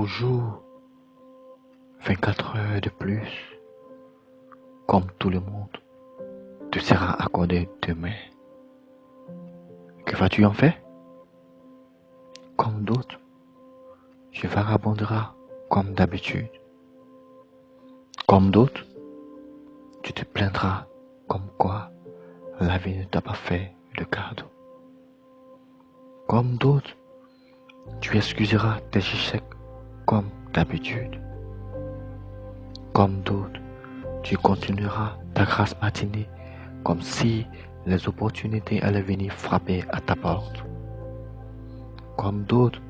jour, 24 heures de plus, comme tout le monde, te sera accordé demain. Que vas-tu en faire? Comme d'autres, tu vagabonderas comme d'habitude. Comme d'autres, tu te plaindras comme quoi la vie ne t'a pas fait de cadeau. Comme d'autres, tu excuseras tes échecs comme d'habitude. Comme d'autres, tu continueras ta grasse matinée comme si les opportunités allaient venir frapper à ta porte. Comme d'autres,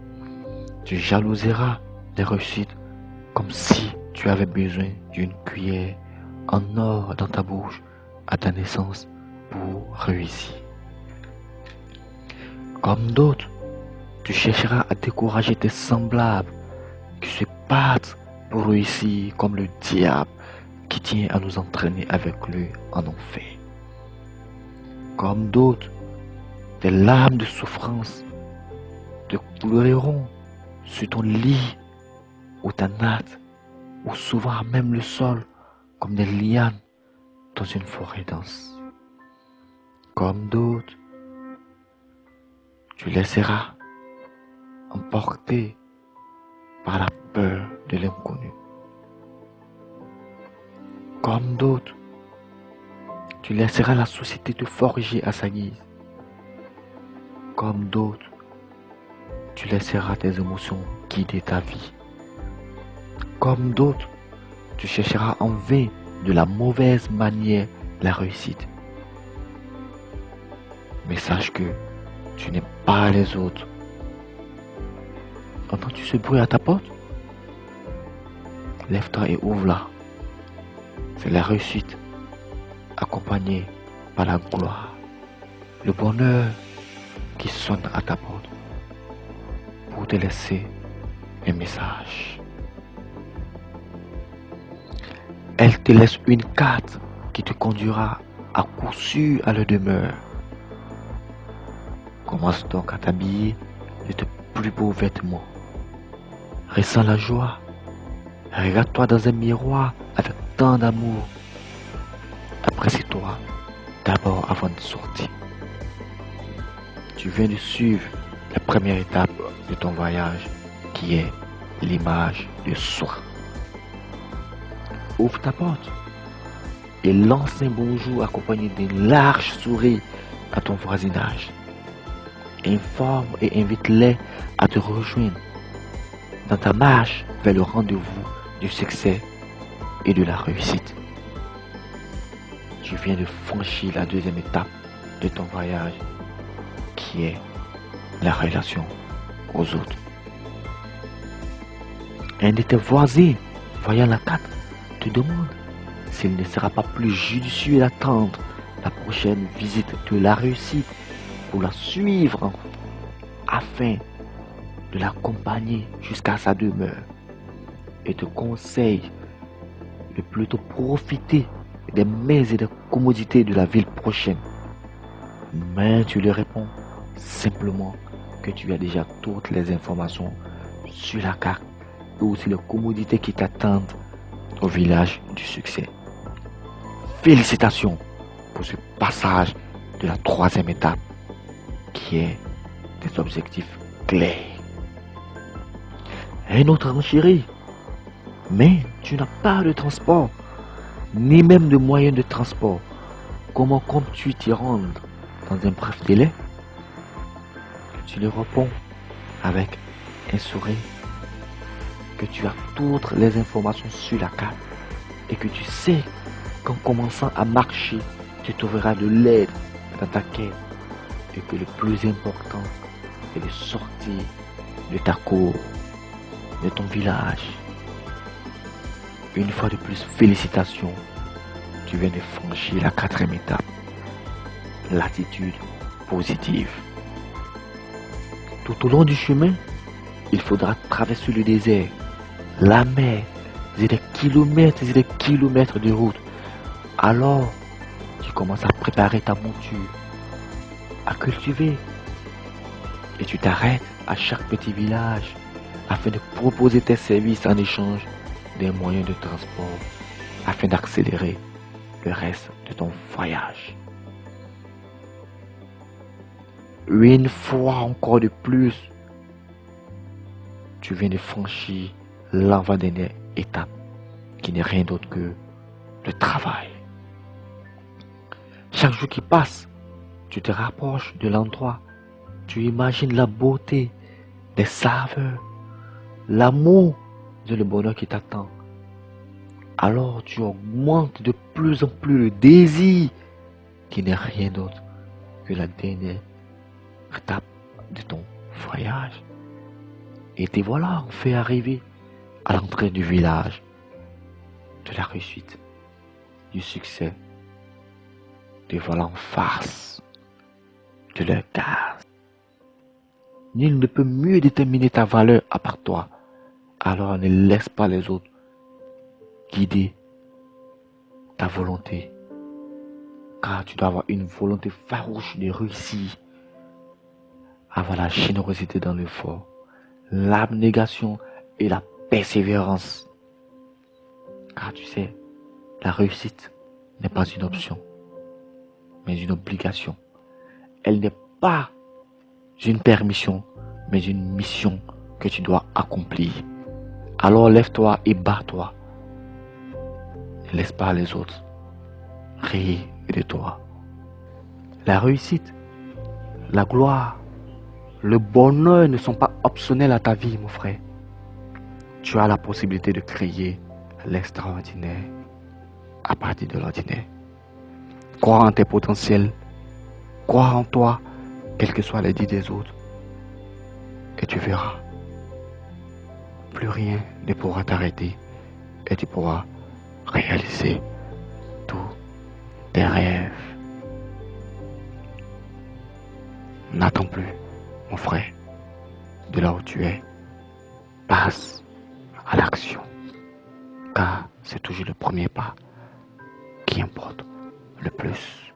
tu jalouseras des réussites comme si tu avais besoin d'une cuillère en or dans ta bouche à ta naissance pour réussir. Comme d'autres, tu chercheras à décourager tes semblables qui se battent pour réussir comme le diable qui tient à nous entraîner avec lui en enfer. Comme d'autres, tes larmes de souffrance te couleront sur ton lit ou ta natte ou souvent même le sol comme des lianes dans une forêt dense. Comme d'autres, tu laisseras emporter par la peur de l'inconnu. Comme d'autres, tu laisseras la société te forger à sa guise. Comme d'autres, tu laisseras tes émotions guider ta vie. Comme d'autres, tu chercheras en vain de la mauvaise manière la réussite. Mais sache que tu n'es pas les autres. Entends-tu ce bruit à ta porte? Lève-toi et ouvre-la. C'est la réussite accompagnée par la gloire, le bonheur qui sonne à ta porte pour te laisser un message. Elle te laisse une carte qui te conduira à coup sûr à leur demeure. Commence donc à t'habiller de tes plus beaux vêtements. Ressens la joie. Regarde-toi dans un miroir avec tant d'amour. Apprécie-toi d'abord avant de sortir. Tu viens de suivre la première étape de ton voyage qui est l'image de soi. Ouvre ta porte et lance un bonjour accompagné d'un large sourire à ton voisinage. Informe et invite-les à te rejoindre dans ta marche vers le rendez-vous du succès et de la réussite. Tu viens de franchir la deuxième étape de ton voyage qui est la relation aux autres. Un de tes voisins, voyant la carte, te demande s'il ne sera pas plus judicieux d'attendre la prochaine visite de la réussite pour la suivre afin de l'accompagner jusqu'à sa demeure et te conseille de plutôt profiter des mets et des commodités de la ville prochaine. Mais tu lui réponds simplement que tu as déjà toutes les informations sur la carte et aussi les commodités qui t'attendent au village du succès. Félicitations pour ce passage de la troisième étape qui est des objectifs clairs. Un autre renchérit, mais tu n'as pas de transport, ni même de moyens de transport. Comment comptes-tu t'y rendre dans un bref délai? Tu lui réponds avec un sourire que tu as toutes les informations sur la carte et que tu sais qu'en commençant à marcher, tu trouveras de l'aide dans ta quête et que le plus important est de sortir de ta cour, de ton village. Une fois de plus, félicitations, tu viens de franchir la quatrième étape, l'attitude positive. Tout au long du chemin, il faudra traverser le désert, la mer, et des kilomètres de route. Alors, tu commences à préparer ta monture, à cultiver. Et tu t'arrêtes à chaque petit village afin de proposer tes services en échange des moyens de transport afin d'accélérer le reste de ton voyage. Une fois encore de plus, tu viens de franchir l'avant-dernière étape qui n'est rien d'autre que le travail. Chaque jour qui passe, tu te rapproches de l'endroit, tu imagines la beauté, les saveurs, l'amour et le bonheur qui t'attend. Alors tu augmentes de plus en plus le désir qui n'est rien d'autre que la dernière étape de ton voyage. Et te voilà enfin arrivé à l'entrée du village, de la réussite, du succès. Te voilà en face de leur case. Nul ne peut mieux déterminer ta valeur à part toi. Alors ne laisse pas les autres guider ta volonté. Car tu dois avoir une volonté farouche de réussir. Avoir la générosité dans l'effort, l'abnégation et la persévérance. Car tu sais, la réussite n'est pas une option, mais une obligation. Elle n'est pas une permission, mais une mission que tu dois accomplir. Alors lève-toi et bats-toi. Ne laisse pas les autres rire de toi. La réussite, la gloire, le bonheur ne sont pas optionnels à ta vie, mon frère. Tu as la possibilité de créer l'extraordinaire à partir de l'ordinaire. Crois en tes potentiels, crois en toi, quels que soient les dits des autres, et tu verras. Plus rien ne pourra t'arrêter et tu pourras réaliser tous tes rêves. N'attends plus, mon frère, de là où tu es. Passe à l'action, car c'est toujours le premier pas qui importe le plus.